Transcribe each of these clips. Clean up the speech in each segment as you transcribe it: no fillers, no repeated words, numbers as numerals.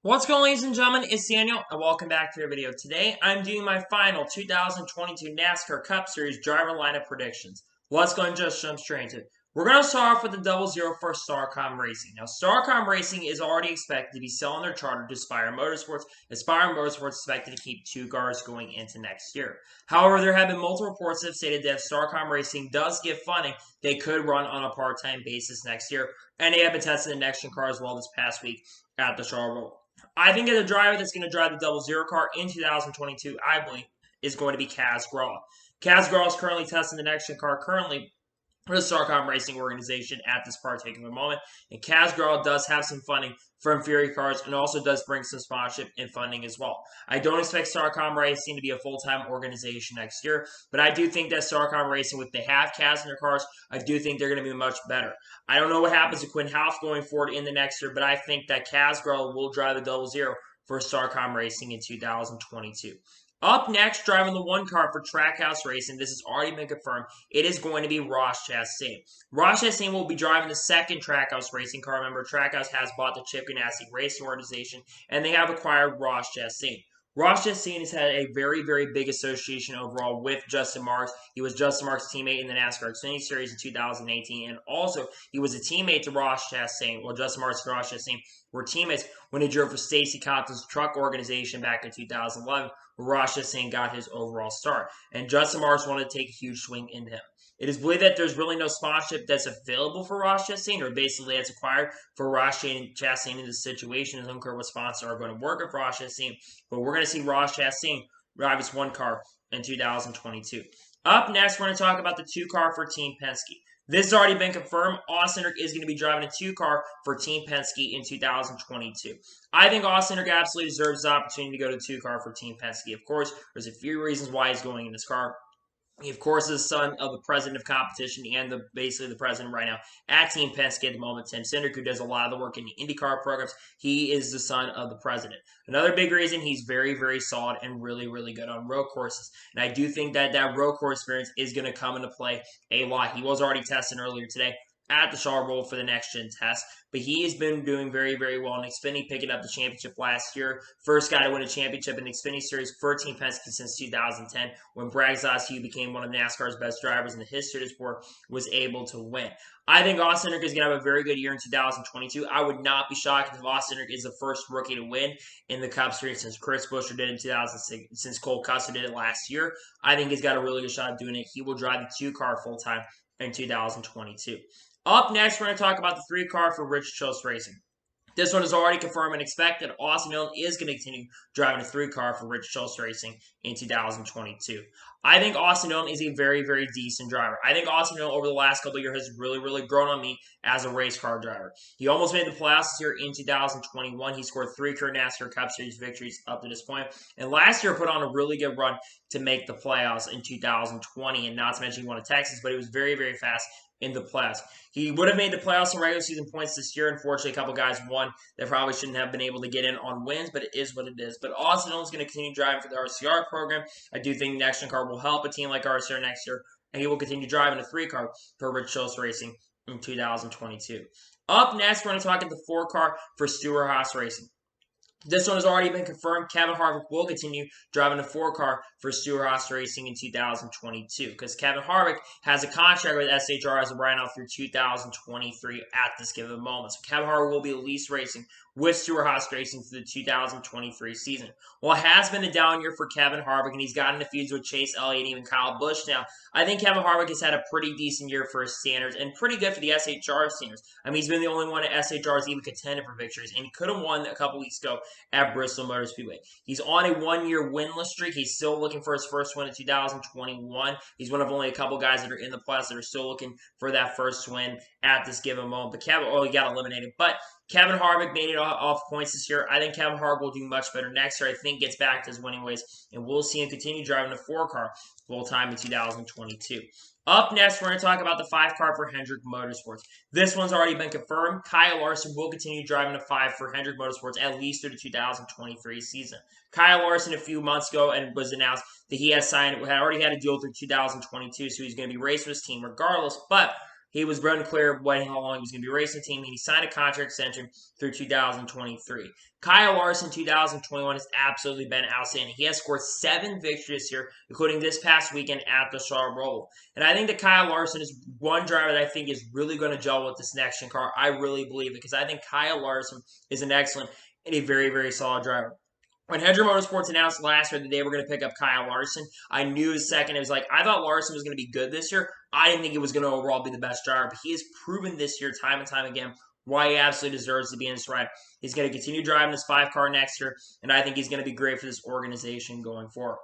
What's going on, ladies and gentlemen? It's Daniel, and welcome back to your video. Today, I'm doing my final 2022 NASCAR Cup Series driver lineup predictions. Let's go and just jump straight into it. We're going to start off with the 00 for Starcom Racing. Now, Starcom Racing is already expected to be selling their charter to Aspire Motorsports. Aspire Motorsports is expected to keep 2 cars going into next year. However, there have been multiple reports that have stated that if Starcom Racing does get funding, they could run on a part-time basis next year. And they have been testing the next-gen car as well this past week at the Charlotte. I think that the driver that's going to drive the 00 car in 2022, I believe, is going to be Kaz Grala. Kaz Grala is currently testing the next-gen car currently for the Starcom Racing organization at this particular moment. And Kaz Grala does have some funding from Fury Cars and also does bring some sponsorship and funding as well. I don't expect Starcom Racing to be a full-time organization next year, but I do think that Starcom Racing, if they have Kaz in their cars, I do think they're going to be much better. I don't know what happens to Quinn Houff going forward in the next year, but I think that Kaz Grala will drive the 00 for Starcom Racing in 2022. Up next, driving the 1 car for Trackhouse Racing, this has already been confirmed, it is going to be Ross Chastain. Ross Chastain will be driving the 2nd Trackhouse Racing car. Remember, Trackhouse has bought the Chip Ganassi Racing organization, and they have acquired Ross Chastain. Ross Chastain has had a very, very big association overall with Justin Marks. He was Justin Marks' teammate in the NASCAR Xfinity Series in 2018, and also he was a teammate to Ross Chastain. Well, Justin Marks and Ross Chastain were teammates when he drove for Stacey Compton's truck organization back in 2011, where Ross Chastain got his overall start. And Justin Marks wanted to take a huge swing into him. It is believed that there's really no sponsorship that's available for Ross Chastain, or basically that's acquired for Ross Chastain in this situation. As unclear what sponsors are going to work with Ross Chastain, but we're going to see Ross Chastain drive his 1 car in 2022. Up next, we're going to talk about the 2 car for Team Penske. This has already been confirmed. Austin Cindric is going to be driving a 2 car for Team Penske in 2022. I think Austin Cindric absolutely deserves the opportunity to go to 2 car for Team Penske. Of course, there's a few reasons why he's going in this car. He, of course, is the son of the president of competition and basically the president right now at Team Penske at the moment, Tim Cindric, who does a lot of the work in the IndyCar programs. He is the son of the president. Another big reason, he's very, very solid and really, really good on road courses. And I do think that that road course experience is going to come into play a lot. He was already testing earlier today at the Charlotte for the next-gen test, but he has been doing very, very well in Xfinity, picking up the championship last year. First guy to win a championship in the Xfinity Series for Team Penske since 2010, when Brad Keselowski became one of NASCAR's best drivers in the history of the sport, was able to win. I think Austin Cindric is going to have a very good year in 2022. I would not be shocked if Austin Cindric is the first rookie to win in the Cup Series since Chris Buescher did it in 2006, since Cole Custer did it last year. I think he's got a really good shot at doing it. He will drive the 2 car full-time in 2022. Up next, we're going to talk about the 3 car for Rich Childs Racing. This one is already confirmed and expected. Austin Dillon is going to continue driving a 3 car for Rich Childs Racing in 2022. I think Austin Dillon is a very, very decent driver. I think Austin Dillon over the last couple of years has really, really grown on me as a race car driver. He almost made the playoffs this year in 2021. He scored 3 career NASCAR Cup Series victories up to this point. And last year put on a really good run to make the playoffs in 2020. And not to mention he won at Texas, but he was very, very fast in the playoffs. He would have made the playoffs in regular season points this year. Unfortunately, a couple guys won that probably shouldn't have been able to get in on wins, but it is what it is. But Austin Dillon's going to continue driving for the RCR program. I do think the next-gen car will help a team like RCR next year, and he will continue driving a 3 car for Rich Childs Racing in 2022. Up next, we're going to talk about the 4 car for Stewart Haas Racing. This one has already been confirmed. Kevin Harvick will continue driving the 4 car for Stewart Haas Racing in 2022 because Kevin Harvick has a contract with SHR as of right now through 2023 at this given moment. So Kevin Harvick will be at least racing with Stewart Haas Racing for the 2023 season. Well, it has been a down year for Kevin Harvick, and he's gotten into feuds with Chase Elliott and even Kyle Busch now. I think Kevin Harvick has had a pretty decent year for his standards and pretty good for the SHR standards. I mean, he's been the only one at SHR's even contended for victories, and he could have won a couple weeks ago at Bristol Motor Speedway. He's on a 1-year winless streak. He's still looking for his first win in 2021. He's one of only a couple guys that are in the playoffs that are still looking for that first win at this given moment. But he got eliminated. But Kevin Harvick made it off points this year. I think Kevin Harvick will do much better next year. I think gets back to his winning ways, and we'll see him continue driving the 4 car full time in 2022. Up next, we're going to talk about the 5 car for Hendrick Motorsports. This one's already been confirmed. Kyle Larson will continue driving the 5 for Hendrick Motorsports at least through the 2023 season. Kyle Larson a few months ago and was announced that he had already had a deal through 2022, so he's going to be racing with his team regardless. But He was run clear of how long he was going to be racing the team, and he signed a contract extension through 2023. Kyle Larson, 2021, has absolutely been outstanding. He has scored 7 victories this year, including this past weekend at the Charlotte Roval. And I think that Kyle Larson is one driver that I think is really going to gel with this next gen car. I really believe it, because I think Kyle Larson is an excellent and a very, very solid driver. When Hendrick Motorsports announced last year that they were going to pick up Kyle Larson, I knew the second. It was like, I thought Larson was going to be good this year. I didn't think he was going to overall be the best driver, but he has proven this year time and time again why he absolutely deserves to be in this ride. He's going to continue driving this 5 car next year, and I think he's going to be great for this organization going forward.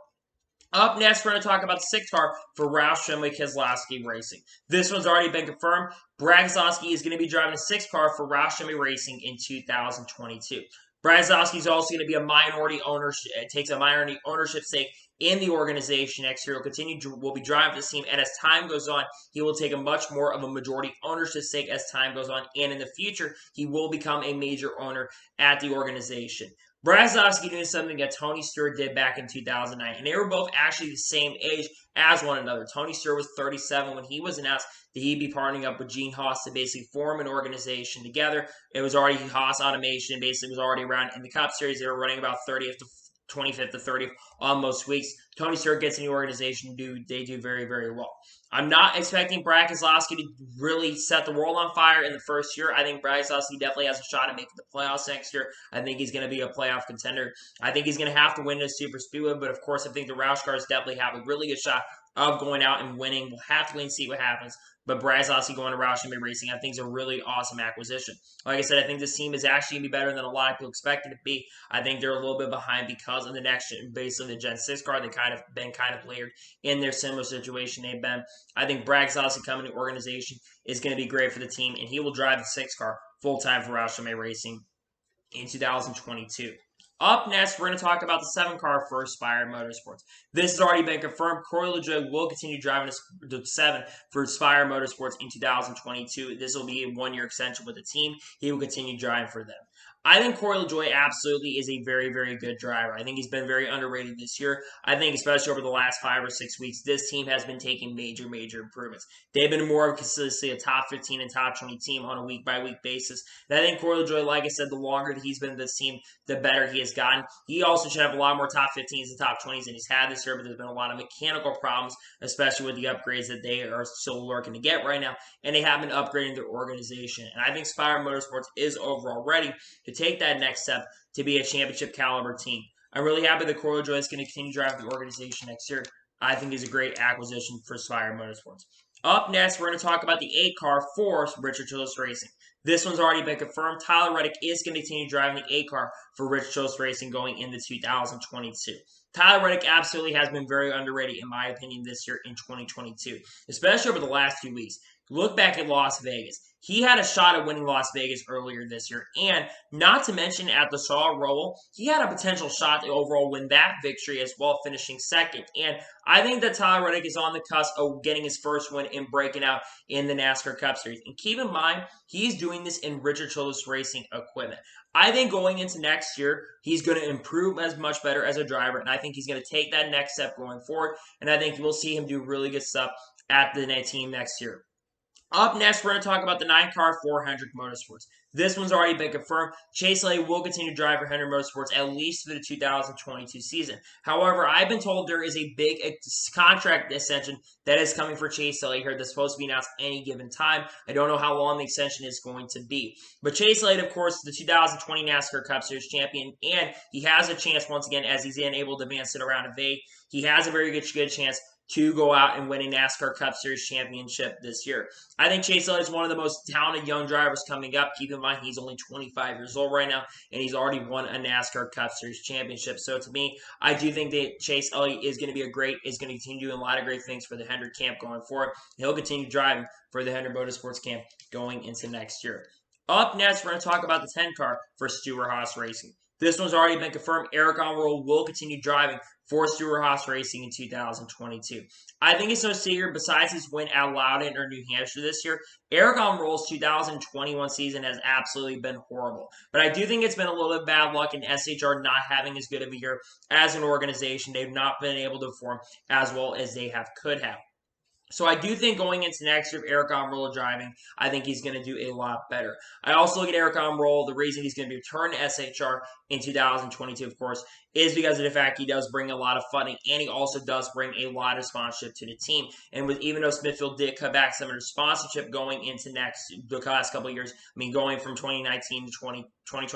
Up next, we're going to talk about the 6 car for Roush Fenwick Keselowski Racing. This one's already been confirmed. Brad Keselowski is going to be driving the 6 car for Roush Fenwick Racing in 2022. Brad Keselowski is also going to be a minority ownership, takes a minority ownership stake in the organization next year. Will be driving for the team, and as time goes on, he will take a much more of a majority ownership stake as time goes on, and in the future, he will become a major owner at the organization. Brad Keselowski doing something that Tony Stewart did back in 2009, and they were both actually the same age as one another. Tony Stewart was 37 when he was announced that he'd be partnering up with Gene Haas to basically form an organization together. It was already Haas Automation, basically was already around in the Cup Series. They were running about 30th to 25th to 30th on most weeks. Tony Stewart gets in the organization, they do very, very well. I'm not expecting Brad Keselowski to really set the world on fire in the first year. I think Brad Keselowski definitely has a shot at making the playoffs next year. I think he's going to be a playoff contender. I think he's going to have to win this Super Speedway, but of course I think the Roush cars definitely have a really good shot of going out and winning. We'll have to wait and see what happens. But Brad Keselowski going to Roush Fenwick Racing, I think, is a really awesome acquisition. Like I said, I think this team is actually going to be better than a lot of people expect it to be. I think they're a little bit behind because of the next gen, basically the Gen 6 car. They've kind of been layered in their similar situation they've been. I think Brad Keselowski coming to the organization is going to be great for the team, and he will drive the 6 car full-time for Roush Fenwick Racing in 2022. Up next, we're going to talk about the 7 car for Spire Motorsports. This has already been confirmed. Corey LaJoie will continue driving the 7 for Spire Motorsports in 2022. This will be a 1-year extension with the team. He will continue driving for them. I think Corey LaJoie absolutely is a very, very good driver. I think he's been very underrated this year. I think especially over the last 5 or 6 weeks, this team has been taking major, major improvements. They've been more of consistently a top 15 and top 20 team on a week-by-week basis. And I think Corey LaJoie, like I said, the longer that he's been in this team, the better he has gotten. He also should have a lot more top 15s and top 20s than he's had this year, but there's been a lot of mechanical problems, especially with the upgrades that they are still looking to get right now, and they have been upgrading their organization. And I think Spire Motorsports is overall ready to take that next step to be a championship caliber team. I'm really happy that Corey LaJoie is going to continue driving the organization next year. I think he's a great acquisition for Spire Motorsports. Up next, we're going to talk about the 8 car for Richard Childress Racing. This one's already been confirmed. Tyler Reddick is going to continue driving the 8 car for Richard Childress Racing going into 2022. Tyler Reddick absolutely has been very underrated, in my opinion, this year in 2022, especially over the last few weeks. Look back at Las Vegas. He had a shot at winning Las Vegas earlier this year, and not to mention at the Charlotte Roval, he had a potential shot to overall win that victory as well, finishing second. And I think that Tyler Reddick is on the cusp of getting his first win and breaking out in the NASCAR Cup Series. And keep in mind, he's doing this in Richard Childress Racing equipment. I think going into next year, he's going to improve as much better as a driver, and I think he's going to take that next step going forward, and I think we'll see him do really good stuff at the team next year. Up next, we're going to talk about the 9 car for Hendrick Motorsports. This one's already been confirmed. Chase Elliott will continue to drive for Hendrick Motorsports at least for the 2022 season. However, I've been told there is a big contract extension that is coming for Chase Elliott here that's supposed to be announced any given time. I don't know how long the extension is going to be. But Chase Elliott, of course, is the 2020 NASCAR Cup Series champion, and he has a chance once again as he's able to advance it around of 8. He has a very good chance to go out and win a NASCAR Cup Series championship this year. I think Chase Elliott is one of the most talented young drivers coming up. Keep in mind, he's only 25 years old right now, and he's already won a NASCAR Cup Series championship. So to me, I do think that Chase Elliott is going to continue doing a lot of great things for the Hendrick camp going forward. He'll continue driving for the Hendrick Motorsports camp going into next year. Up next, we're going to talk about the 10 car for Stewart Haas Racing. This one's already been confirmed. Eric Almirola will continue driving for Stewart Haas Racing in 2022. I think it's no secret, besides his win at Loudon or New Hampshire this year, Eric Almirola's 2021 season has absolutely been horrible. But I do think it's been a little bit bad luck in SHR not having as good of a year as an organization. They've not been able to perform as well as they could have. So I do think going into next year, if Eric Almirola driving, I think he's going to do a lot better. I also look at Eric Almirola. The reason he's going to be returned to SHR in 2022, of course, is because of the fact he does bring a lot of funding, and he also does bring a lot of sponsorship to the team. And with even though Smithfield did cut back some of their sponsorship going into the last couple of years, I mean, going from 2019 to 2020,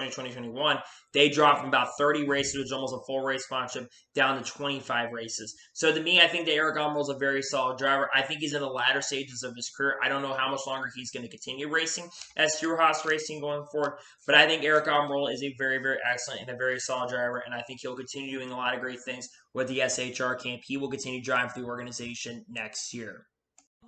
2021, they dropped from about 30 races, which is almost a full race sponsorship, down to 25 races. So to me, I think that Eric Almirola is a very solid driver. I think he's in the latter stages of his career. I don't know how much longer he's going to continue racing at Stewart Haas Racing going forward, but I think Eric Almirola is a very, very excellent and a very solid driver, and I think he'll continue doing a lot of great things with the SHR camp. He will continue driving for the organization next year.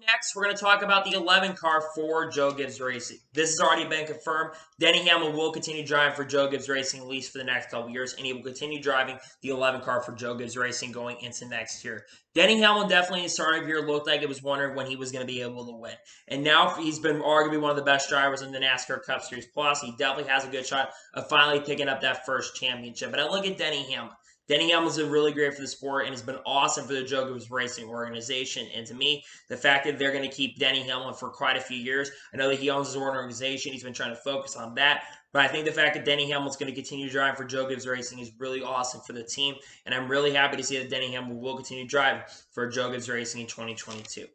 Next, we're going to talk about the 11 car for Joe Gibbs Racing. This has already been confirmed. Denny Hamill will continue driving for Joe Gibbs Racing at least for the next couple years, and he will continue driving the 11 car for Joe Gibbs Racing going into next year. Denny Hamill definitely in the start of the year looked like it was wondering when he was going to be able to win. And now he's been arguably one of the best drivers in the NASCAR Cup Series Plus. He definitely has a good shot of finally picking up that first championship. But I look at Denny Hamill. Denny Hamill's been really great for the sport and has been awesome for the Joe Gibbs Racing organization. And to me, the fact that they're going to keep Denny Hamlin for quite a few years, I know that he owns his own organization. He's been trying to focus on that. But I think the fact that Denny Hamlin's going to continue driving for Joe Gibbs Racing is really awesome for the team. And I'm really happy to see that Denny Hamlin will continue driving for Joe Gibbs Racing in 2022.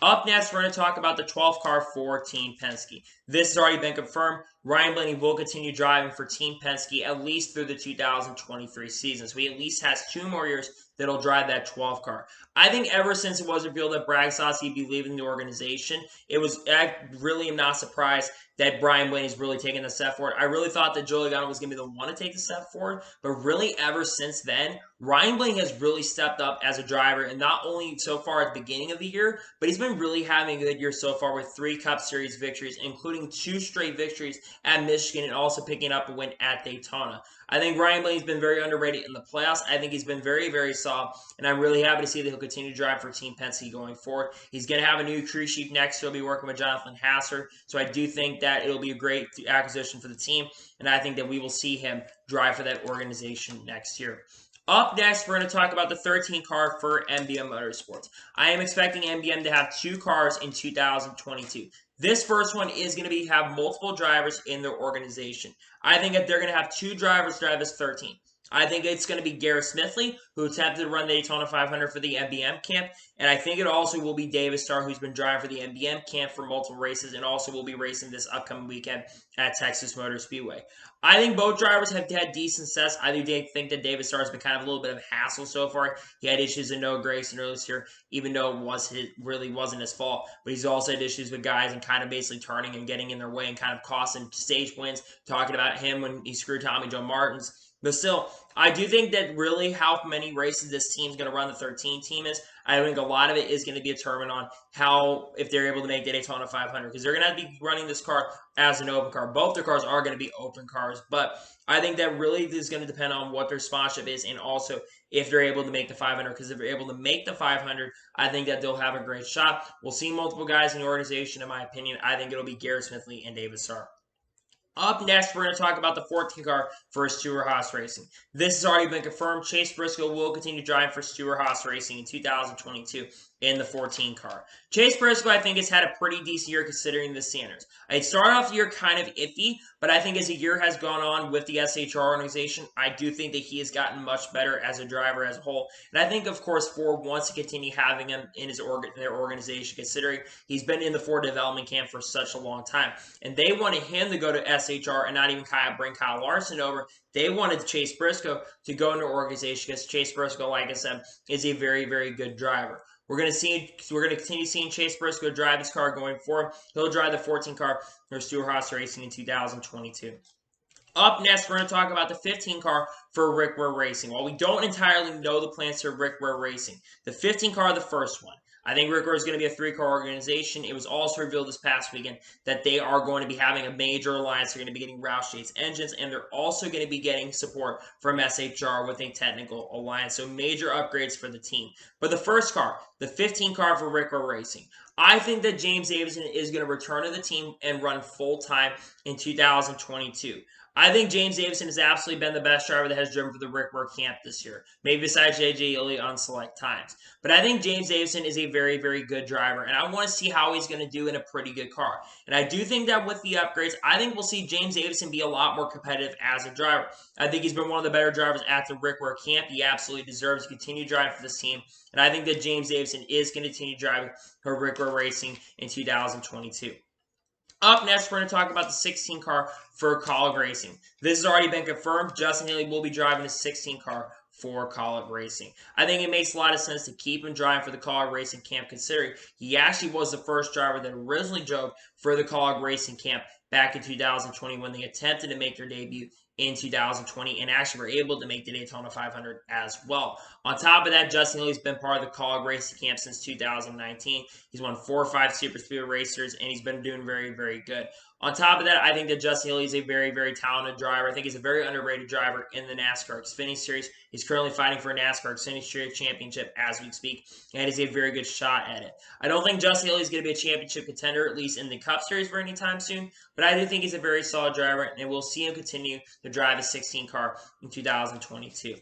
Up next, we're going to talk about the 12th car for Team Penske. This has already been confirmed. Ryan Blaney will continue driving for Team Penske at least through the 2023 season. So he at least has 2 more years that'll drive that 12 car. I think ever since it was revealed that Brad Saucy would be leaving the organization, I really am not surprised that Brian Blaney's really taking the step forward. I really thought that Joe Logano was going to be the one to take the step forward, but really ever since then, Ryan Blaney has really stepped up as a driver, and not only so far at the beginning of the year, but he's been really having a good year so far with 3 Cup Series victories, including 2 straight victories at Michigan and also picking up a win at Daytona. I think Ryan Blaney's been very underrated in the playoffs. I think he's been very, very solid, and I'm really happy to see that he'll continue to drive for Team Penske going forward. He's going to have a new crew chief next year. He'll be working with Jonathan Hasser, so I do think that it'll be a great acquisition for the team, and I think that we will see him drive for that organization next year. Up next, we're going to talk about the 13 car for MBM Motorsports. I am expecting MBM to have 2 cars in 2022. This first one is going to have multiple drivers in their organization. I think that they're going to have 2 drivers drive this 13. I think it's going to be Garrett Smithley, who attempted to run the Daytona 500 for the MBM camp. And I think it also will be Davis Starr, who's been driving for the MBM camp for multiple races and also will be racing this upcoming weekend at Texas Motor Speedway. I think both drivers have had decent sets. I do think that Davis Starr has been kind of a little bit of a hassle so far. He had issues in no grace and earlier this year, even though really wasn't his fault. But he's also had issues with guys and kind of basically turning and getting in their way and kind of costing stage wins. Talking about him when he screwed Tommy Joe Martins. But still, I do think that really how many races this team's going to run, the 13 team is, I think a lot of it is going to be determined on if they're able to make the Daytona 500. Because they're going to be running this car as an open car. Both their cars are going to be open cars. But I think that really is going to depend on what their sponsorship is and also if they're able to make the 500. Because if they're able to make the 500, I think that they'll have a great shot. We'll see multiple guys in the organization, in my opinion. I think it'll be Garrett Smithley and David Starr. Up next, we're going to talk about the 14 car for Stewart Haas Racing. This has already been confirmed. Chase Briscoe will continue driving for Stewart Haas Racing in 2022 in the 14 car. Chase Briscoe, I think, has had a pretty decent year considering the standards. It started off the year kind of iffy, but I think as the year has gone on with the SHR organization, I do think that he has gotten much better as a driver as a whole. And I think, of course, Ford wants to continue having him in their organization, considering he's been in the Ford development camp for such a long time. And they wanted him to go to SHR and not even bring Kyle Larson over. They wanted Chase Briscoe to go into organization because Chase Briscoe, like I said, is a very, very good driver. We're going to continue seeing Chase Briscoe drive this car going forward. He'll drive the 14 car for Stewart Haas Racing in 2022. Up next, we're going to talk about the 15 car for Rick Ware Racing. While we don't entirely know the plans for Rick Ware Racing, the 15 car, the first one. I think Rick Ware is going to be a 3-car organization. It was also revealed this past weekend that they are going to be having a major alliance. They're going to be getting Roush Yates engines, and they're also going to be getting support from SHR with a technical alliance. So major upgrades for the team. But the first car, the 15 car for Rick Ware Racing. I think that James Davison is going to return to the team and run full-time in 2022. I think James Davison has absolutely been the best driver that has driven for the Rick Ware camp this year. Maybe besides J.J. Ely on select times. But I think James Davison is a very, very good driver. And I want to see how he's going to do in a pretty good car. And I do think that with the upgrades, I think we'll see James Davison be a lot more competitive as a driver. I think he's been one of the better drivers at the Rick Ware camp. He absolutely deserves to continue driving for this team. And I think that James Davison is going to continue driving for Rick Ware Racing in 2022. Up next, we're going to talk about the 16 car for Kaulig Racing. This has already been confirmed. Justin Neely will be driving the 16 car for Kaulig Racing. I think it makes a lot of sense to keep him driving for the Kaulig Racing camp, considering he actually was the first driver that originally drove for the Kaulig Racing camp back in 2020 when they attempted to make their debut in 2020 and actually were able to make the Daytona 500 as well. On top of that, Justin Neely's been part of the Kaulig Racing camp since 2019. He's won 4 or 5 Super Speedway racers, and he's been doing very, very good. On top of that, I think that Justin Neely is a very, very talented driver. I think he's a very underrated driver in the NASCAR Xfinity Series. He's currently fighting for a NASCAR Xfinity Series championship as we speak, and he's a very good shot at it. I don't think Justin Neely is going to be a championship contender, at least in the Cup Series for any time soon, but I do think he's a very solid driver, and we'll see him continue to drive a 16 car in 2022.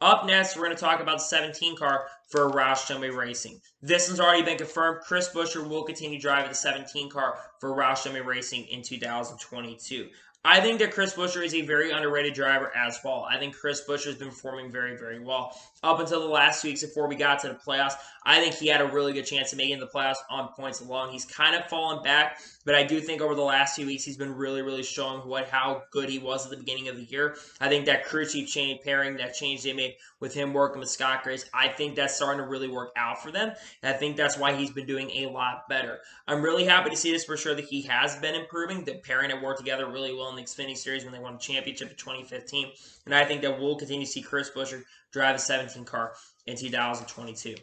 Up next, we're going to talk about the 17 car for Roush Fenway Racing. This has already been confirmed. Chris Buescher will continue driving the 17 car for Roush Fenway Racing in 2022. I think that Chris Buescher is a very underrated driver as well. I think Chris Buescher has been performing very, very well. Up until the last 2 weeks before we got to the playoffs, I think he had a really good chance of making the playoffs on points alone. He's kind of fallen back, but I do think over the last 2 weeks he's been really, really showing how good he was at the beginning of the year. I think that crew chief pairing, that change they made with him working with Scott Grace, I think that's starting to really work out for them. And I think that's why he's been doing a lot better. I'm really happy to see this for sure that he has been improving. The pairing have worked together really well in the Xfinity Series when they won a championship in 2015. And I think that we'll continue to see Chris Buescher drive a 17 car in 2022.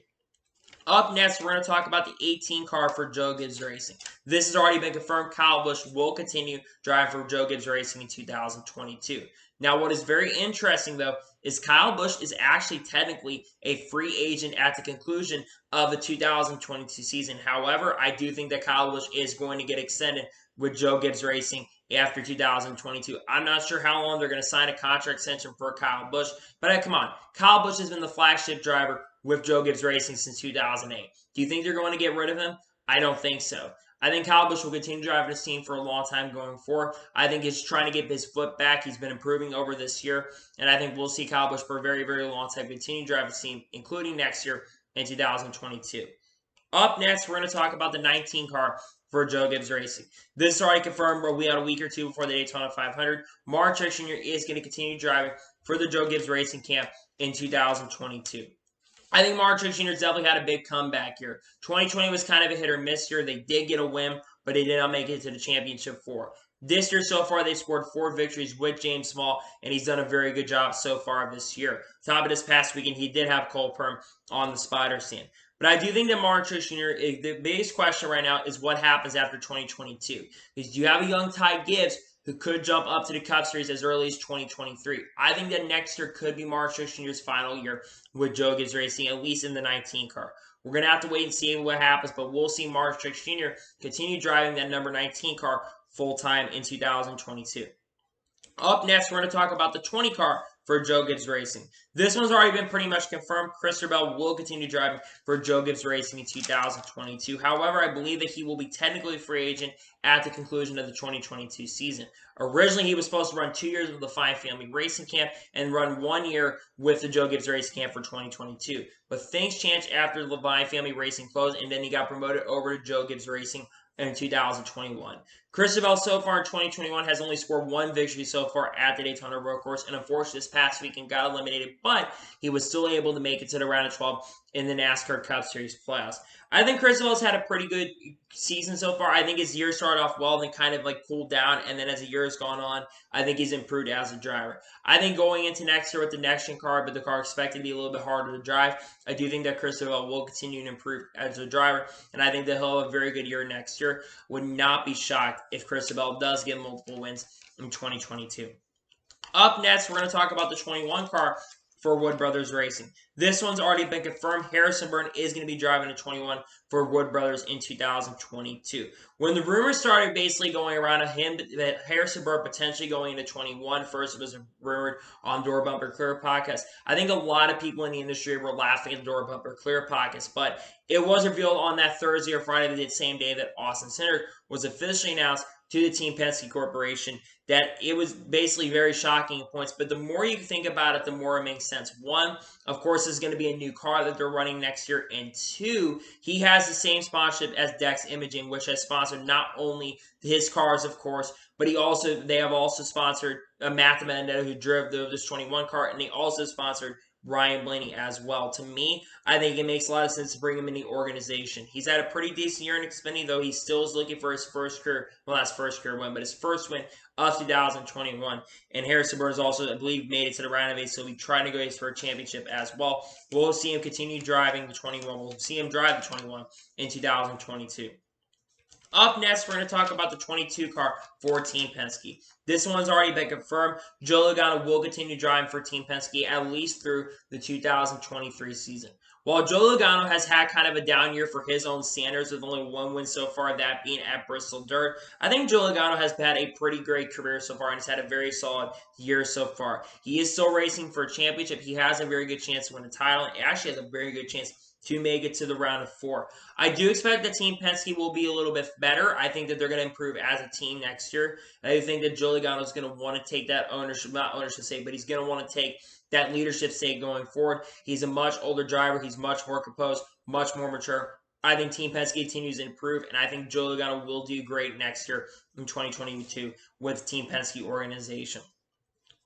Up next, we're going to talk about the 18 car for Joe Gibbs Racing. This has already been confirmed. Kyle Busch will continue driving for Joe Gibbs Racing in 2022. Now, what is very interesting, though, is Kyle Busch is actually technically a free agent at the conclusion of the 2022 season. However, I do think that Kyle Busch is going to get extended with Joe Gibbs Racing after 2022. I'm not sure how long they're going to sign a contract extension for Kyle Busch, but come on. Kyle Busch has been the flagship driver with Joe Gibbs Racing since 2008. Do you think they're going to get rid of him? I don't think so. I think Kyle Busch will continue driving his team for a long time going forward. I think he's trying to get his foot back. He's been improving over this year, and I think we'll see Kyle Busch for a very, very long time continue driving his team, including next year in 2022. Up next, we're going to talk about the 19 car for Joe Gibbs Racing. This is already confirmed, but we had a week or two before the Daytona 500. Mark Truex Jr. is going to continue driving for the Joe Gibbs Racing camp in 2022. I think Mark Truex Jr. definitely had a big comeback here. 2020 was kind of a hit or miss year. They did get a win, but they did not make it to the championship 4. This year so far, they've scored 4 victories with James Small, and he's done a very good job so far this year. Top of this past weekend, he did have Cole Perm on the spotter stand. But I do think that Mark Truex Jr., the biggest question right now is what happens after 2022. Because you have a young Ty Gibbs who could jump up to the Cup Series as early as 2023. I think that next year could be Mark Truex Jr.'s final year with Joe Gibbs Racing, at least in the 19 car. We're going to have to wait and see what happens, but we'll see Mark Truex Jr. continue driving that number 19 car full-time in 2022. Up next, we're going to talk about the 20 car for Joe Gibbs Racing. This one's already been pretty much confirmed. Christopher Bell will continue driving for Joe Gibbs Racing in 2022. However, I believe that he will be technically a free agent at the conclusion of the 2022 season. Originally, he was supposed to run 2 years with the Fine Family Racing Camp and run 1 year with the Joe Gibbs Racing Camp for 2022. But things changed after the Fine Family Racing closed, and then he got promoted over to Joe Gibbs Racing in 2021. Christopher Bell so far in 2021 has only scored 1 victory so far at the Daytona Road Course, and unfortunately this past weekend got eliminated, but he was still able to make it to the round of 12 in the NASCAR Cup Series playoffs. I think Christopher Bell's had a pretty good season so far. I think his year started off well, then kind of cooled down, and then as the year has gone on, I think he's improved as a driver. I think going into next year with the next-gen car, but the car expected to be a little bit harder to drive, I do think that Christopher Bell will continue to improve as a driver, and I think that he'll have a very good year next year. Would not be shocked if Christopher Bell does get multiple wins in 2022. Up next, we're going to talk about the 21 car for Wood Brothers Racing. This one's already been confirmed. Harrison Burton is going to be driving a 21 for Wood Brothers in 2022. When the rumors started basically going around of him, that Harrison Burton potentially going into 21, first it was rumored on Door Bumper Clear podcast. I think a lot of people in the industry were laughing at the Door Bumper Clear podcast, but it was revealed on that Thursday or Friday, the same day that Austin Cindric was officially announced to the Team Penske Corporation, that it was basically very shocking at points. But the more you think about it, the more it makes sense. One, of course, is going to be a new car that they're running next year. And two, he has the same sponsorship as Dex Imaging, which has sponsored not only his cars, of course, but they have also sponsored Matt Menendez, who drove this 21 car, and they also sponsored Ryan Blaney as well. To me, I think it makes a lot of sense to bring him in the organization. He's had a pretty decent year in Xfinity, though he still is looking for his first career, well, not his first career win, but his first win of 2021. And Harrison Burton has also, I believe, made it to the round of 8, so he'll be trying to go for a championship as well. We'll see him continue driving the 21. We'll see him drive the 21 in 2022. Up next, we're going to talk about the 22 car for Team Penske. This one's already been confirmed. Joe Logano will continue driving for Team Penske at least through the 2023 season. While Joe Logano has had kind of a down year for his own standards with only one win so far, that being at Bristol Dirt, I think Joe Logano has had a pretty great career so far and has had a very solid year so far. He is still racing for a championship. He has a very good chance to win the title and actually has a very good chance to make it to the round of 4. I do expect that Team Penske will be a little bit better. I think that they're going to improve as a team next year. I think that Joe Logano is going to want to take that ownership, not ownership stake, but he's going to want to take that leadership stake going forward. He's a much older driver. He's much more composed, much more mature. I think Team Penske continues to improve, and I think Joe Logano will do great next year in 2022 with Team Penske organization.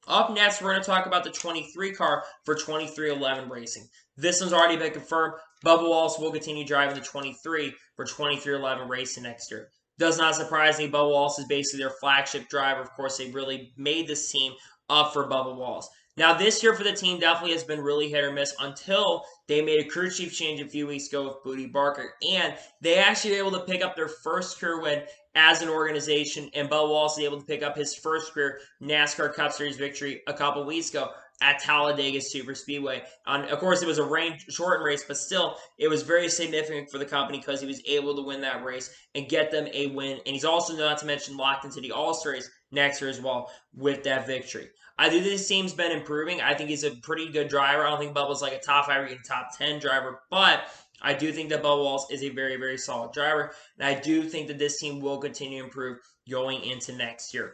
Up next, we're going to talk about the 23 car for 23XI Racing. This one's already been confirmed. Bubba Wallace will continue driving the 23 for 23XI Racing next year. Does not surprise me. Bubba Wallace is basically their flagship driver. Of course, they really made this team up for Bubba Wallace. Now, this year for the team definitely has been really hit or miss until they made a crew chief change a few weeks ago with Booty Barker. And they actually were able to pick up their first career win as an organization. And Bubba Wallace was able to pick up his first career NASCAR Cup Series victory a couple weeks ago at Talladega Superspeedway. Of course, it was a shortened race, but still, it was very significant for the company because he was able to win that race and get them a win. And he's also, not to mention, locked into the All-Star race next year as well with that victory. I think this team's been improving. I think he's a pretty good driver. I don't think Bubba's like a top 5 or even top 10 driver, but I do think that Bubba Wallace is a very, very solid driver, and I do think that this team will continue to improve going into next year.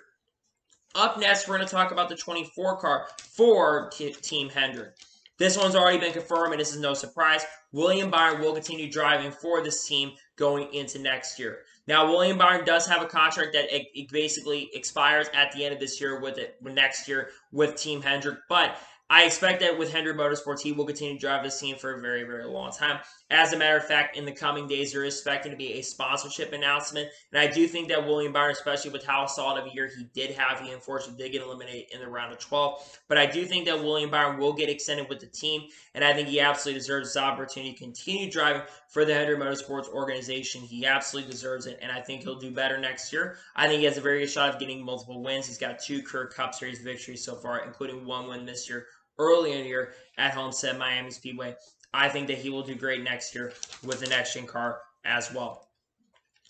Up next, we're going to talk about the 24 car for Team Hendrick. This one's already been confirmed, and this is no surprise. William Byron will continue driving for this team going into next year. Now, William Byron does have a contract that it basically expires at the end of this year with next year with Team Hendrick, but I expect that with Hendrick Motorsports, he will continue to drive this team for a very, very long time. As a matter of fact, in the coming days, there is expecting to be a sponsorship announcement. And I do think that William Byron, especially with how solid of a year he did have, he unfortunately did get eliminated in the round of 12. But I do think that William Byron will get extended with the team. And I think he absolutely deserves this opportunity to continue driving for the Hendrick Motorsports organization. He absolutely deserves it. And I think he'll do better next year. I think he has a very good shot of getting multiple wins. He's got 2 career Cup Series victories so far, including 1 win this year, early in the year at Homestead Miami Speedway. I think that he will do great next year with the next-gen car as well.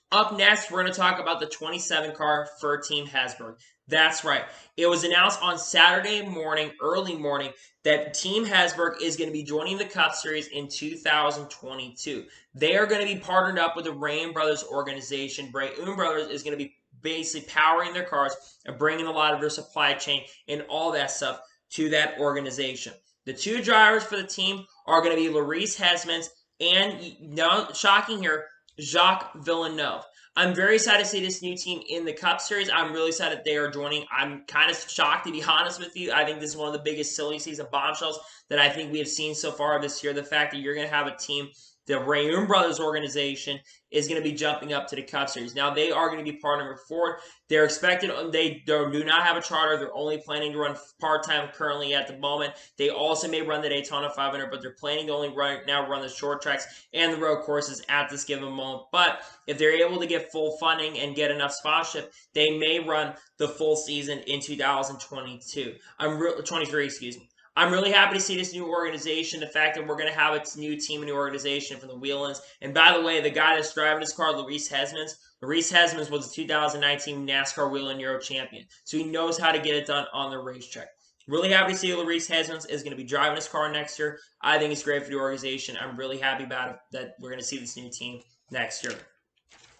Up next, we're going to talk about the 27 car for Team Hasberg. That's right. It was announced on Saturday morning, early morning, that Team Hasberg is going to be joining the Cup Series in 2022. They are going to be partnered up with the Rain Brothers organization. Rain Brothers is going to be basically powering their cars and bringing a lot of their supply chain and all that stuff to that organization. The 2 drivers for the team are going to be Laurice Hesmans and, no, shocking here, Jacques Villeneuve. I'm very excited to see this new team in the Cup Series. I'm really excited that they are joining. I'm kind of shocked, to be honest with you. I think this is one of the biggest silly season bombshells that I think we have seen so far this year. The fact that you're going to have a team, the Rayoum Brothers organization, is going to be jumping up to the Cup Series. Now, they are going to be partnering with Ford. They're expected, they do not have a charter. They're only planning to run part-time currently at the moment. They also may run the Daytona 500, but they're planning to only run the short tracks and the road courses at this given moment. But if they're able to get full funding and get enough sponsorship, they may run the full season in 2022. 23, excuse me. I'm really happy to see this new organization. The fact that we're going to have a new team, a new organization from the Wheelins. And by the way, the guy that's driving this car, Luis Hesmans. Luis Hesmans was the 2019 NASCAR Whelen Euro champion. So he knows how to get it done on the racetrack. Really happy to see Luis Hesmans is going to be driving this car next year. I think it's great for the organization. I'm really happy about it that we're going to see this new team next year.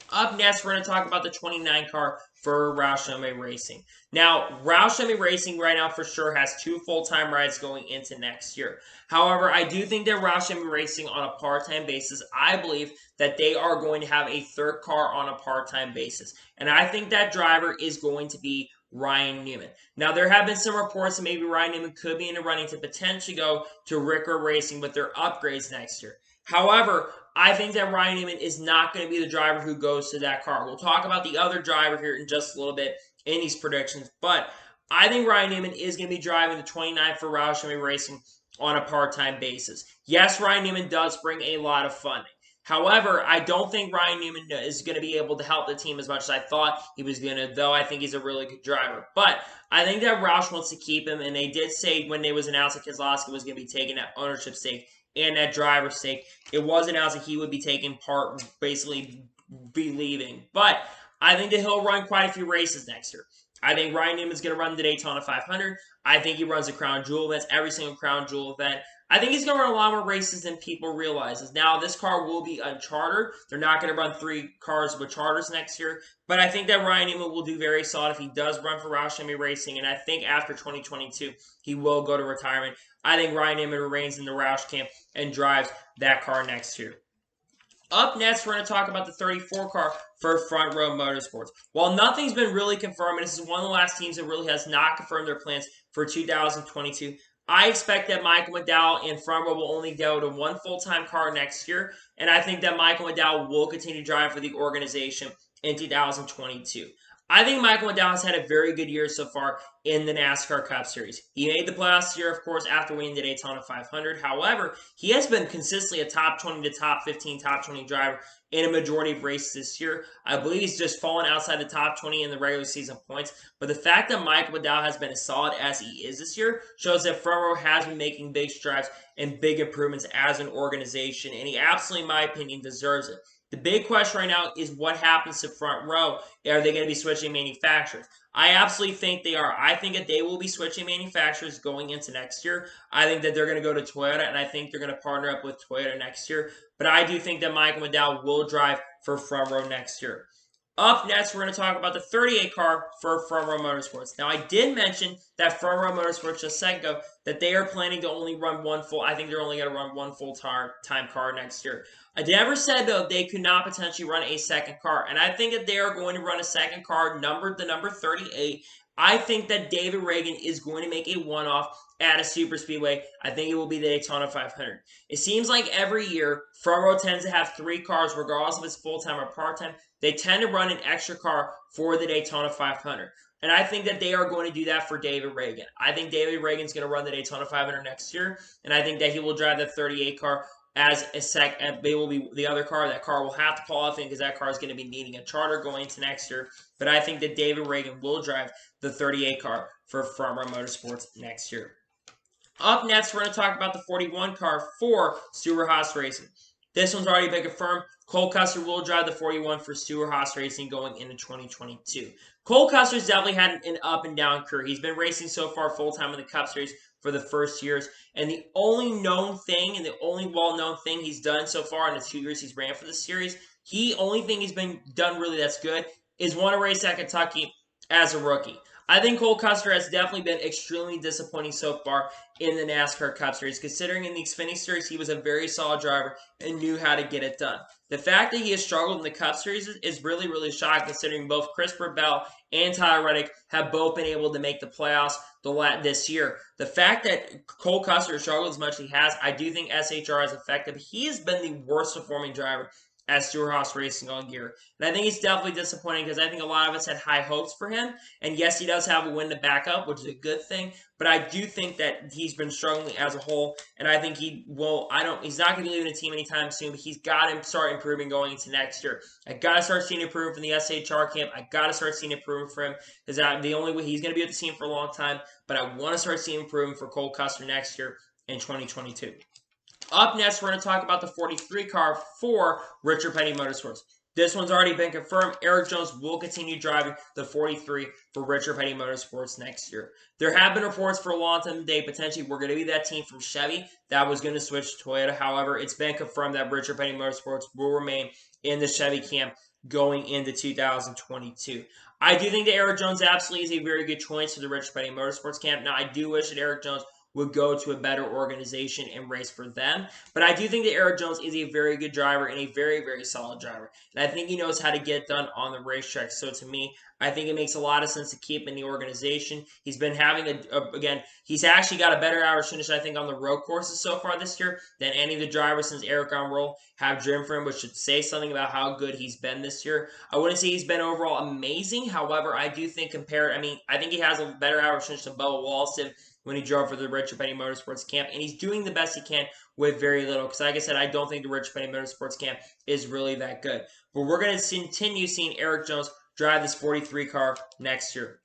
Up next, we're going to talk about the 29 car for Roush Racing. Now, Roush Racing right now for sure has 2 full-time rides going into next year. However, I do think that Roush Racing on a part-time basis, I believe that they are going to have a 3rd car on a part-time basis. And I think that driver is going to be Ryan Newman. Now, there have been some reports that maybe Ryan Newman could be in the running to potentially go to Ricker Racing with their upgrades next year. However, I think that Ryan Newman is not going to be the driver who goes to that car. We'll talk about the other driver here in just a little bit in these predictions, but I think Ryan Newman is going to be driving the 29 for Roush Racing on a part-time basis. Yes, Ryan Newman does bring a lot of funding. However, I don't think Ryan Newman is going to be able to help the team as much as I thought he was going to, though I think he's a really good driver. But I think that Roush wants to keep him, and they did say when it was announced that Keselowski was going to be taking that ownership stake and that driver's stake, it was announced that he would be taking part, basically be leaving. But I think that he'll run quite a few races next year. I think Ryan Newman's going to run the Daytona 500. I think he runs the Crown Jewel events, every single Crown Jewel event. I think he's going to run a lot more races than people realize. Now, this car will be unchartered. They're not going to run 3 cars with charters next year. But I think that Ryan Newman will do very solid if he does run for Roush Racing. And I think after 2022, he will go to retirement. I think Ryan Newman remains in the Roush camp and drives that car next year. Up next, we're going to talk about the 34 car for Front Row Motorsports. While nothing's been really confirmed, and this is one of the last teams that really has not confirmed their plans for 2022, I expect that Michael McDowell and Front Row will only go to 1 full-time car next year, and I think that Michael McDowell will continue to drive for the organization in 2022. I think Michael McDowell has had a very good year so far in the NASCAR Cup Series. He made the playoffs this year, of course, after winning the Daytona 500. However, he has been consistently a top 20 to top 15, top 20 driver in a majority of races this year. I believe he's just fallen outside the top 20 in the regular season points. But the fact that Michael McDowell has been as solid as he is this year shows that Front Row has been making big strides and big improvements as an organization. And he absolutely, in my opinion, deserves it. The big question right now is what happens to Front Row. Are they going to be switching manufacturers? I absolutely think they are. I think that they will be switching manufacturers going into next year. I think that they're going to go to Toyota, and I think they're going to partner up with Toyota next year. But I do think that Michael McDowell will drive for Front Row next year. Up next, we're going to talk about the 38 car for Front Row Motorsports. Now, I did mention that Front Row Motorsports just a second ago that they are planning to only run I think they're only going to run 1 full-time car next year. I never said, though, they could not potentially run a second car. And I think that they are going to run a second car, numbered the number 38. I think that David Reagan is going to make a one-off at a super speedway. I think it will be the Daytona 500. It seems like every year, Front Row tends to have 3 cars, regardless if it's full-time or part-time. They tend to run an extra car for the Daytona 500. And I think that they are going to do that for David Reagan. I think David Reagan's going to run the Daytona 500 next year. And I think that he will drive the 38 car as a second. They will be the other car. That car will have to pull off in because that car is going to be needing a charter going into next year. But I think that David Reagan will drive the 38 car for Front Row Motorsports next year. Up next, we're going to talk about the 41 car for Stewart Haas Racing. This one's already been confirmed. Cole Custer will drive the 41 for Stewart Haas Racing going into 2022. Cole Custer's definitely had an up and down career. He's been racing so far full-time in the Cup Series for the first years. And the only known thing and the only well-known thing he's done so far in the 2 years he's ran for the series, only thing he's been done really that's good is won a race at Kentucky as a rookie. I think Cole Custer has definitely been extremely disappointing so far in the NASCAR Cup Series, considering in the Xfinity Series he was a very solid driver and knew how to get it done. The fact that he has struggled in the Cup Series is really, really shocking, considering both Christopher Bell and Tyler Reddick have both been able to make the playoffs this year. The fact that Cole Custer struggled as much as he has, I do think SHR is effective. He has been the worst performing driver at Stewart Haas Racing all year. And I think it's definitely disappointing because I think a lot of us had high hopes for him. And yes, he does have a win to back up, which is a good thing. But I do think that he's been struggling as a whole. And I think he's not going to be leaving the team anytime soon. But he's got to start improving going into next year. I got to start seeing improvement from the SHR camp. I got to start seeing improvement for him because the only way he's going to be with the team for a long time. But I want to start seeing improvement for Cole Custer next year in 2022. Up next, we're going to talk about the 43 car for Richard Petty Motorsports. This one's already been confirmed. Erik Jones will continue driving the 43 for Richard Petty Motorsports next year. There have been reports for a long time today, potentially we're going to be that team from Chevy that was going to switch to Toyota. However, it's been confirmed that Richard Petty Motorsports will remain in the Chevy camp going into 2022. I do think that Erik Jones absolutely is a very good choice for the Richard Petty Motorsports camp. Now, I do wish that Erik Jones would go to a better organization and race for them. But I do think that Erik Jones is a very good driver and a very, very solid driver. And I think he knows how to get it done on the racetrack. So to me, I think it makes a lot of sense to keep in the organization. He's been having he's actually got a better average finish, I think, on the road courses so far this year than any of the drivers since Eric on roll have driven for him, which should say something about how good he's been this year. I wouldn't say he's been overall amazing. However, I do think I think he has a better average finish than Bubba Wallace did when he drove for the Richard Petty Motorsports camp, and he's doing the best he can with very little. Because like I said, I don't think the Richard Petty Motorsports camp is really that good. But we're going to continue seeing Erik Jones drive this 43 car next year.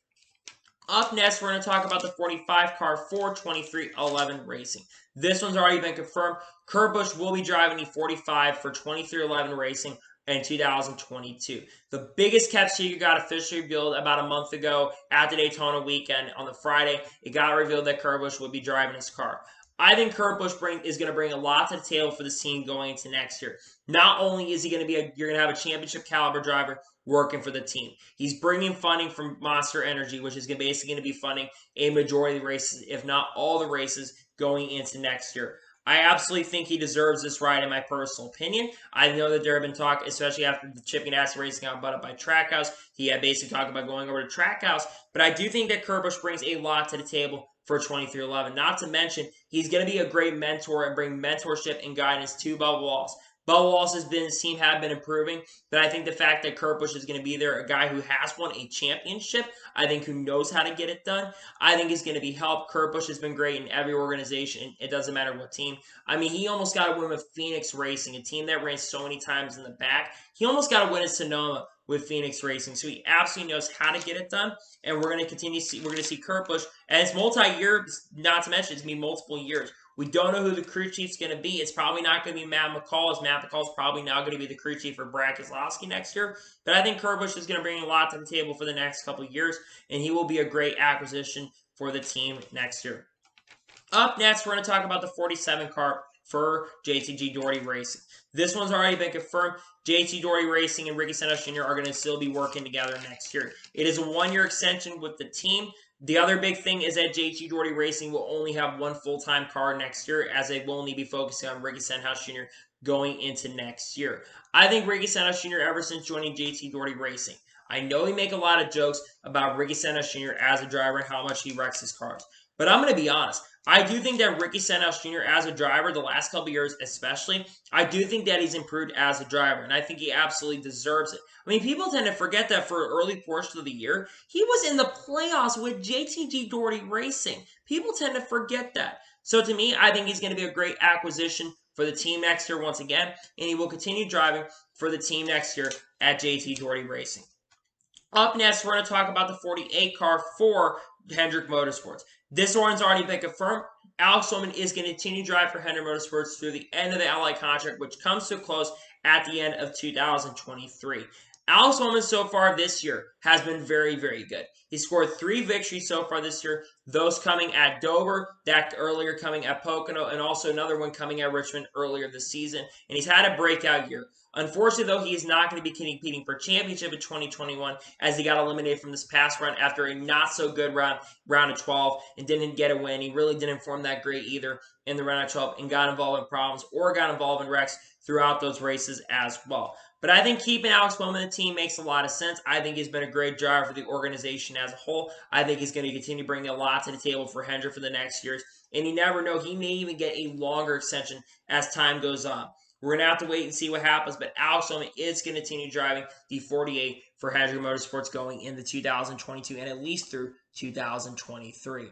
Up next, we're going to talk about the 45 car for 23XI Racing. This one's already been confirmed. Kurt Busch will be driving the 45 for 23XI Racing in 2022. The biggest catch secret got officially revealed about a month ago at the Daytona weekend on the Friday. It got revealed that Kurt Busch would be driving his car. I think Kurt Busch is going to bring a lot to the table for the team going into next year. Not only is he going to be you're going to have a championship caliber driver working for the team. He's bringing funding from Monster Energy, which is basically going to be funding a majority of the races, if not all the races, going into next year. I absolutely think he deserves this ride, in my personal opinion. I know that there have been talk, especially after the Chip Ganassi Racing got butted up by Trackhouse. He had basically talked about going over to Trackhouse. But I do think that Kurt Busch brings a lot to the table for 23XI. Not to mention, he's going to be a great mentor and bring mentorship and guidance to Bubba Wallace. Bubba Wallace his team have been improving, but I think the fact that Kurt Busch is going to be there, a guy who has won a championship, I think who knows how to get it done, I think is going to be helped. Kurt Busch has been great in every organization. It doesn't matter what team. I mean, he almost got a win with Phoenix Racing, a team that ran so many times in the back. He almost got a win at Sonoma with Phoenix Racing, so he absolutely knows how to get it done. And we're going to continue. We're going to see Kurt Busch, and it's multi-year. Not to mention, it's going to be multiple years. We don't know who the crew chief's going to be. It's probably not going to be Matt McCall, as Matt McCall's probably now going to be the crew chief for Brad Keselowski next year. But I think Kurt Busch is going to bring a lot to the table for the next couple of years, and he will be a great acquisition for the team next year. Up next, we're going to talk about the 47 car for JTG Daugherty Racing. This one's already been confirmed. JT Daugherty Racing and Ricky Santos Jr. are going to still be working together next year. It is a one-year extension with the team. The other big thing is that JT Daugherty Racing will only have one full-time car next year, as they will only be focusing on Ricky Santos Jr. going into next year. I think Ricky Santos Jr., ever since joining JT Daugherty Racing, I know we make a lot of jokes about Ricky Santos Jr. as a driver and how much he wrecks his cars. But I'm going to be honest. I do think that Ricky Santos Jr. as a driver, the last couple years especially, I do think that he's improved as a driver, and I think he absolutely deserves it. I mean, people tend to forget that for early portion of the year, he was in the playoffs with JTG Daugherty Racing. People tend to forget that. So to me, I think he's going to be a great acquisition for the team next year once again, and he will continue driving for the team next year at JT Daugherty Racing. Up next, we're going to talk about the 48 car for Hendrick Motorsports. This one's already been confirmed. Alex Bowman is going to continue to drive for Hendrick Motorsports through the end of the Ally contract, which comes to a close at the end of 2023. Alex Bowman so far this year has been very, very good. He scored 3 victories so far this year, those coming at Dover, that earlier coming at Pocono, and also another one coming at Richmond earlier this season. And he's had a breakout year. Unfortunately, though, he is not going to be competing for championship in 2021 as he got eliminated from this past run after a not-so-good round of 12 and didn't get a win. He really didn't form that great either in the round of 12 and got involved in problems or got involved in wrecks throughout those races as well. But I think keeping Alex Bowman in the team makes a lot of sense. I think he's been a great driver for the organization as a whole. I think he's going to continue bringing a lot to the table for Hendrick for the next years. And you never know, he may even get a longer extension as time goes on. We're going to have to wait and see what happens, but Alex Bowman is going to continue driving the 48 for Hendrick Motorsports going into 2022 and at least through 2023.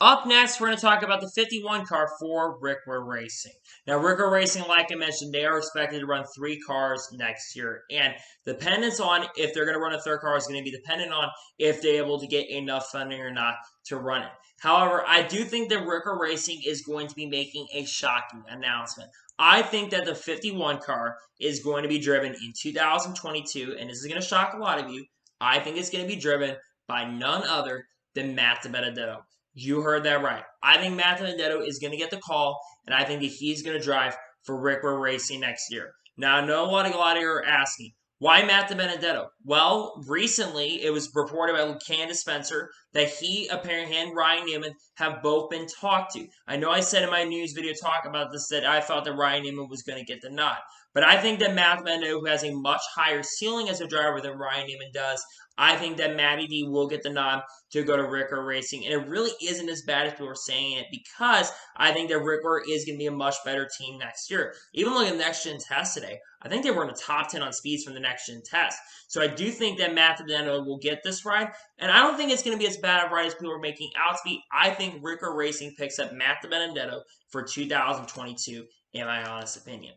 Up next, we're going to talk about the 51 car for Rickler Racing. Now, Rickler Racing, like I mentioned, they are expected to run 3 cars next year. And dependence on if they're going to run a 3rd car is going to be dependent on if they're able to get enough funding or not to run it. However, I do think that Rickler Racing is going to be making a shocking announcement. I think that the 51 car is going to be driven in 2022, and this is going to shock a lot of you. I think it's going to be driven by none other than Matt DiBenedetto. You heard that right. I think Matt DiBenedetto is going to get the call, and I think that he's going to drive for Rickler Racing next year. Now, I know a lot of you are asking, why Matt DiBenedetto? Well, recently it was reported by Candace Spencer that he and Ryan Newman have both been talked to. I know I said in my news video talk about this that I thought that Ryan Newman was going to get the nod. But I think that Matt DiBenedetto, who has a much higher ceiling as a driver than Ryan Newman does, I think that Matty D will get the nod to go to Rickler Racing. And it really isn't as bad as people are saying it because I think that Rickler is going to be a much better team next year. Even looking at the next gen test today, I think they were in the top 10 on speeds from the next gen test. So I do think that Matt DiBenedetto will get this ride. And I don't think it's going to be as bad a ride as people are making out to be. I think Rickler Racing picks up Matt DiBenedetto for 2022, in my honest opinion.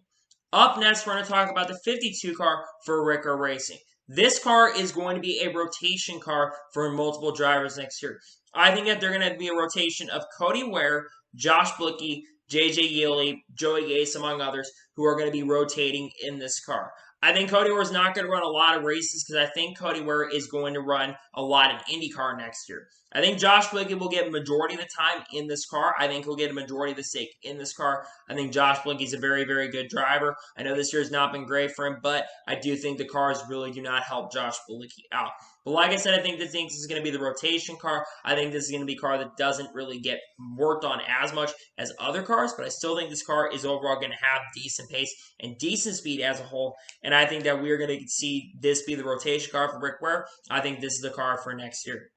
Up next, we're going to talk about the 52 car for Rickler Racing. This car is going to be a rotation car for multiple drivers next year. I think that they're going to be a rotation of Cody Ware, Josh Blicky, JJ Yeley, Joey Gase, among others, who are going to be rotating in this car. I think Cody Ware is not going to run a lot of races because I think Cody Ware is going to run a lot in IndyCar next year. I think Josh Blicky will get a majority of the time in this car. I think he'll get a majority of the stake in this car. I think Josh Blicky is a very, very good driver. I know this year has not been great for him, but I do think the cars really do not help Josh Blicky out. But like I said, I think this is going to be the rotation car. I think this is going to be a car that doesn't really get worked on as much as other cars, but I still think this car is overall going to have decent pace and decent speed as a whole. And I think that we're going to see this be the rotation car for Rick Ware. I think this is the car for next year.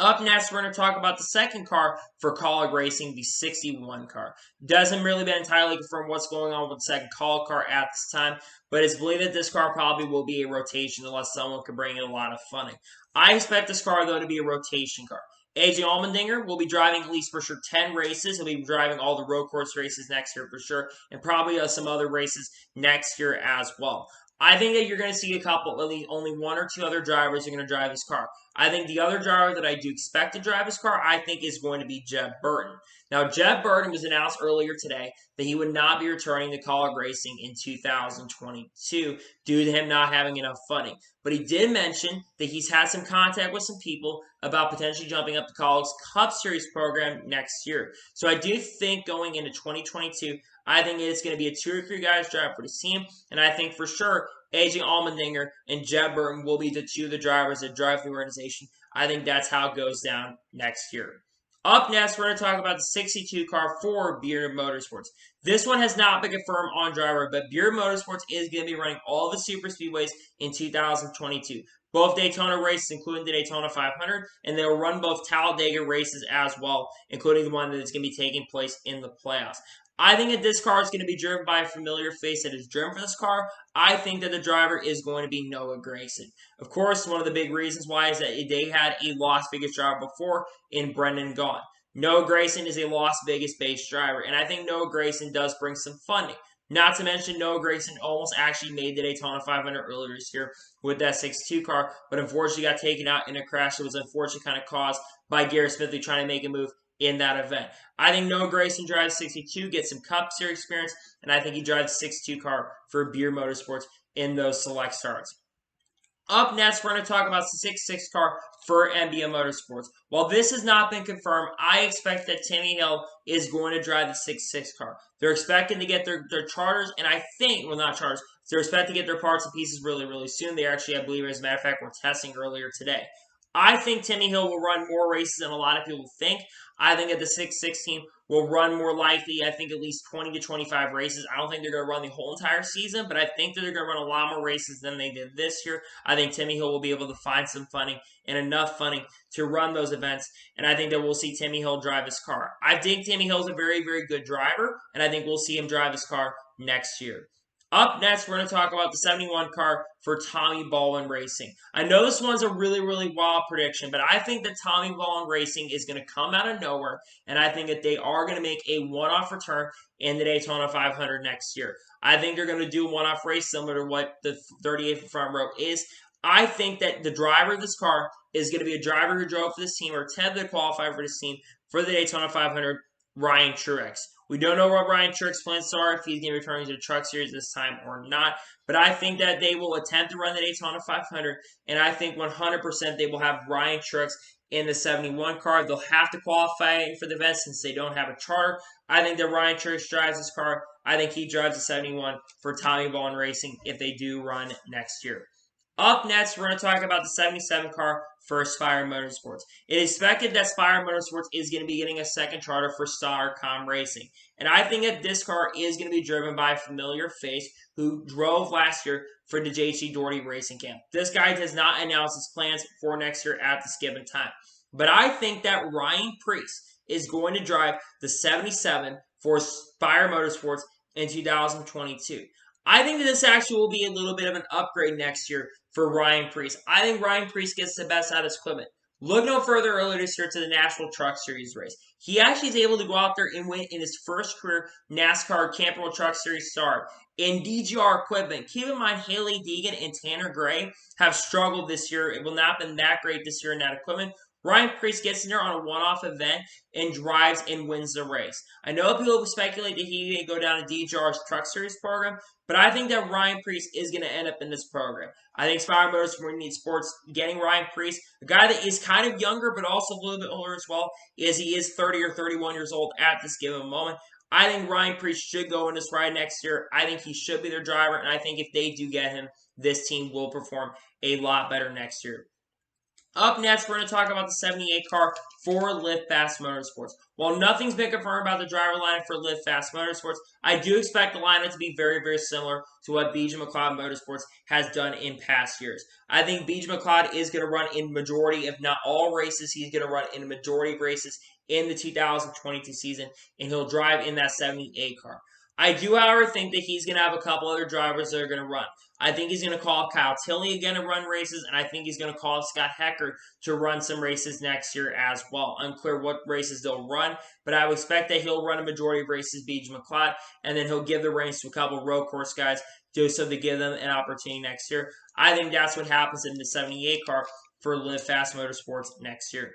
Up next, we're going to talk about the second car for Kaulig Racing, the 61 car. Doesn't really been entirely confirmed what's going on with the second Kaulig car at this time, but it's believed that this car probably will be a rotation unless someone can bring in a lot of funding. I expect this car, though, to be a rotation car. AJ Allmendinger will be driving at least for sure 10 races. He'll be driving all the road course races next year for sure, and probably some other races next year as well. I think that you're going to see a couple, at least only 1 or 2 other drivers are going to drive this car. I think the other driver that I do expect to drive this car, I think is going to be Jeb Burton. Now, Jeb Burton was announced earlier today that he would not be returning to Kaulig Racing in 2022 due to him not having enough funding. But he did mention that he's had some contact with some people about potentially jumping up to Kaulig's Cup Series program next year. So I do think going into 2022, I think it's going to be a 2 or 3 guys drive for the team, and I think for sure AJ Allmendinger and Jeb Burton will be the 2 of the drivers that drive the organization. I think that's how it goes down next year. Up next, we're going to talk about the 62 car for Beard Motorsports. This one has not been confirmed on driver, but Beard Motorsports is going to be running all the super speedways in 2022. Both Daytona races, including the Daytona 500, and they will run both Talladega races as well, including the one that is going to be taking place in the playoffs. I think that this car is going to be driven by a familiar face that is driven for this car. I think that the driver is going to be Noah Gragson. Of course, one of the big reasons why is that they had a Las Vegas driver before in Brendan Gaughan. Noah Gragson is a Las Vegas-based driver, and I think Noah Gragson does bring some funding. Not to mention, Noah Gragson almost actually made the Daytona 500 earlier this year with that 62 car, but unfortunately got taken out in a crash that was unfortunately kind of caused by Garrett Smithley trying to make a move in that event. I think Noah Gragson drives 62, gets some Cup Series experience, and I think he drives 62 car for Beard Motorsports in those select starts. Up next, we're going to talk about the 66 car for NBM Motorsports. While this has not been confirmed, I expect that Timmy Hill is going to drive the 66 car. They're expecting to get their charters, and I think, well, not charters, they're expecting to get their parts and pieces really, really soon. They actually, I believe, as a matter of fact, were testing earlier today. I think Timmy Hill will run more races than a lot of people think. I think that the 6-6 team will run more likely, I think at least 20 to 25 races. I don't think they're going to run the whole entire season, but I think that they're going to run a lot more races than they did this year. I think Timmy Hill will be able to find some funding and enough funding to run those events, and I think that we'll see Timmy Hill drive his car. I think Timmy Hill's a very, very good driver, and I think we'll see him drive his car next year. Up next, we're going to talk about the 71 car for Tommy Baldwin Racing. I know this one's a really, really wild prediction, but I think that Tommy Baldwin Racing is going to come out of nowhere, and I think that they are going to make a one-off return in the Daytona 500 next year. I think they're going to do a one-off race similar to what the 38th front row is. I think that the driver of this car is going to be a driver who drove for this team or attempted to qualify for this team for the Daytona 500, Ryan Truex. We don't know what Ryan Truex plans are, if he's going to be returning to the Truck Series this time or not. But I think that they will attempt to run the Daytona 500, and I think 100% they will have Ryan Truex in the 71 car. They'll have to qualify for the event since they don't have a charter. I think that Ryan Truex drives this car. I think he drives the 71 for Tommy Baldwin Racing if they do run next year. Up next, we're going to talk about the 77 car for Spire Motorsports. It is expected that Spire Motorsports is going to be getting a second charter for Starcom Racing. And I think that this car is going to be driven by a familiar face who drove last year for the JT Doherty Racing Camp. This guy does not announce his plans for next year at this given time. But I think that Ryan Preece is going to drive the 77 for Spire Motorsports in 2022. I think that this actually will be a little bit of an upgrade next year for Ryan Preece. I think Ryan Preece gets the best out of his equipment. Look no further earlier this year to the National Truck Series race. He actually is able to go out there and win in his first career NASCAR Camping World Truck Series start in DGR equipment. Keep in mind, Haley Deegan and Tanner Gray have struggled this year. It will not have been that great this year in that equipment. Ryan Preece gets in there on a one-off event and drives and wins the race. I know people speculate that he may go down to DGR's Truck Series program, but I think that Ryan Preece is going to end up in this program. I think Spire Motorsports needs sports getting Ryan Preece, a guy that is kind of younger but also a little bit older as well, as he is 30 or 31 years old at this given moment. I think Ryan Preece should go in this ride next year. I think he should be their driver, and I think if they do get him, this team will perform a lot better next year. Up next, we're going to talk about the 78 car for Lift Fast Motorsports. While nothing's been confirmed about the driver lineup for Lift Fast Motorsports, I do expect the lineup to be very, very similar to what BJ McLeod Motorsports has done in past years. I think BJ McLeod is going to run in majority, if not all races. He's going to run in a majority of races in the 2022 season, and he'll drive in that 78 car. I do, however, think that he's going to have a couple other drivers that are going to run. I think he's going to call Kyle Tilley again to run races, and I think he's going to call Scott Hecker to run some races next year as well. Unclear what races they'll run, but I would expect that he'll run a majority of races, BJ McLeod, and then he'll give the reins to a couple road course guys just so to give them an opportunity next year. I think that's what happens in the 78 car for Live Fast Motorsports next year.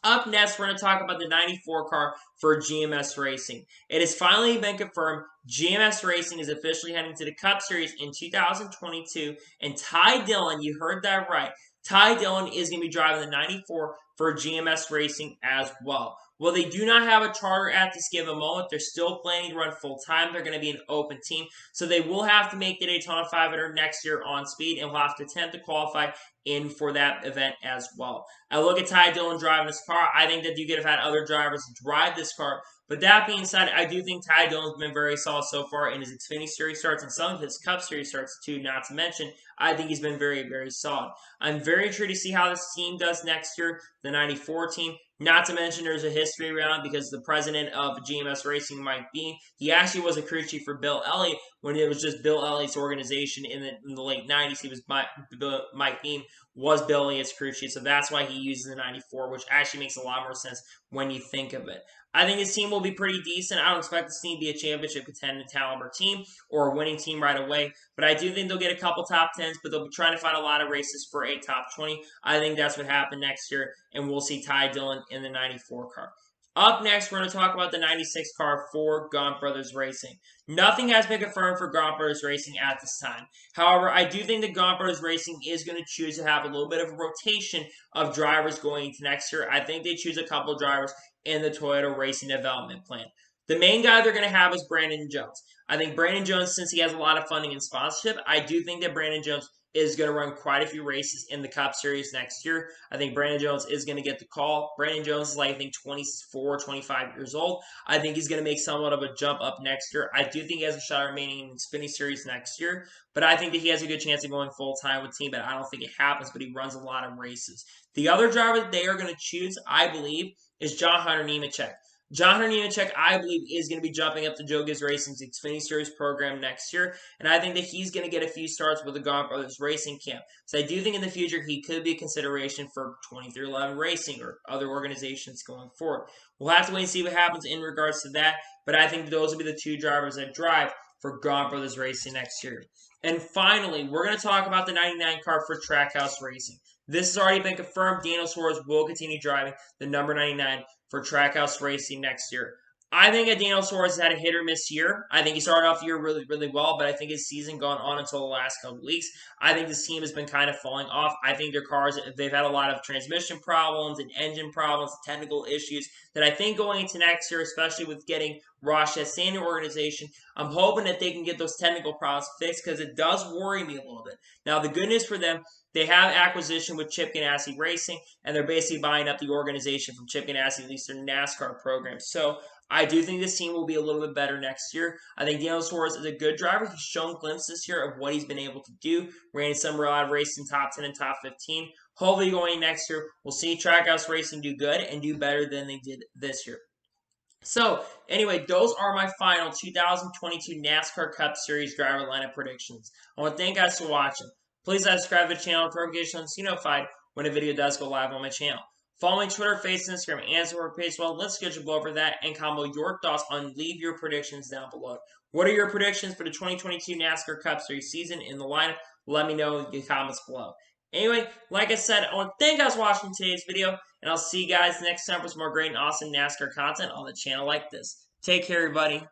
Up next, we're going to talk about the 94 car for GMS Racing. It has finally been confirmed GMS Racing is officially heading to the Cup Series in 2022, and Ty Dillon, you heard that right, Ty Dillon is going to be driving the 94 for GMS Racing as well. Well, they do not have a charter at this given moment. They're still planning to run full-time. They're going to be an open team, so they will have to make the Daytona 500 next year on speed, and will have to attempt to qualify in for that event as well. I look at Ty Dillon driving this car. I think that you could have had other drivers drive this car. But that being said, I do think Ty Dillon's been very solid so far in his Xfinity Series starts and some of his Cup Series starts too, not to mention. I think he's been very, very solid. I'm very intrigued to see how this team does next year, the 94 team. Not to mention there's a history around because the president of GMS Racing, Mike Beam, he actually was a crew chief for Bill Elliott when it was just Bill Elliott's organization in the late 90s. He was Mike Beam was Bill Elliott's crew chief, so that's why he uses the 94, which actually makes a lot more sense when you think of it. I think his team will be pretty decent. I don't expect this team to be a championship contending caliber team or a winning team right away, but I do think they'll get a couple top 10s, but they'll be trying to find a lot of races for a top 20. I think that's what happened next year, and we'll see Ty Dillon in the 94 car. Up next, we're going to talk about the 96 car for Gaunt Brothers Racing. Nothing has been confirmed for Gaunt Brothers Racing at this time. However, I do think that Gaunt Brothers Racing is going to choose to have a little bit of a rotation of drivers going into next year. I think they choose a couple of drivers in the Toyota Racing Development Plan. The main guy they're going to have is Brandon Jones. I think Brandon Jones, since he has a lot of funding and sponsorship, I do think that Brandon Jones is going to run quite a few races in the Cup Series next year. I think Brandon Jones is going to get the call. Brandon Jones is like, I think, 24, 25 years old. I think he's going to make somewhat of a jump up next year. I do think he has a shot remaining in the Xfinity Series next year, but I think that he has a good chance of going full-time with team, but I don't think it happens, but he runs a lot of races. The other driver that they are going to choose, I believe, is John Hunter Nemechek. John Hunter Nemechek, I believe, is going to be jumping up to Joe Gibbs Racing's Xfinity Series program next year, and I think that he's going to get a few starts with the Gaunt Brothers Racing Camp. So I do think in the future he could be a consideration for 2311 Racing or other organizations going forward. We'll have to wait and see what happens in regards to that, but I think those will be the two drivers that drive for Gaunt Brothers Racing next year. And finally, we're going to talk about the 99 car for Trackhouse Racing. This has already been confirmed. Daniel Suarez will continue driving the number 99 for Trackhouse Racing next year. I think that Daniel Suarez has had a hit or miss year. I think he started off the year really, really well, but I think his season gone on until the last couple weeks. I think this team has been kind of falling off. I think their cars, they've had a lot of transmission problems and engine problems, technical issues that I think going into next year, especially with getting Ross Chastain in the organization, I'm hoping that they can get those technical problems fixed because it does worry me a little bit. Now, the good news for them, they have acquisition with Chip Ganassi Racing, and they're basically buying up the organization from Chip Ganassi, at least their NASCAR program. So I do think this team will be a little bit better next year. I think Daniel Suarez is a good driver. He's shown glimpses this year of what he's been able to do. Ran some live racing top 10 and top 15. Hopefully going next year, we'll see Trackhouse Racing do good and do better than they did this year. So, anyway, those are my final 2022 NASCAR Cup Series driver lineup predictions. I want to thank you guys for watching. Please subscribe to the channel and notifications so you're notified when a video does go live on my channel. Follow me on Twitter, Facebook, Instagram, and Twitter page as well. Let's schedule below for that and comment your thoughts on leave your predictions down below. What are your predictions for the 2022 NASCAR Cup Series season in the lineup? Let me know in the comments below. Anyway, like I said, I want to thank you guys for watching today's video, and I'll see you guys next time for some more great and awesome NASCAR content on the channel like this. Take care, everybody.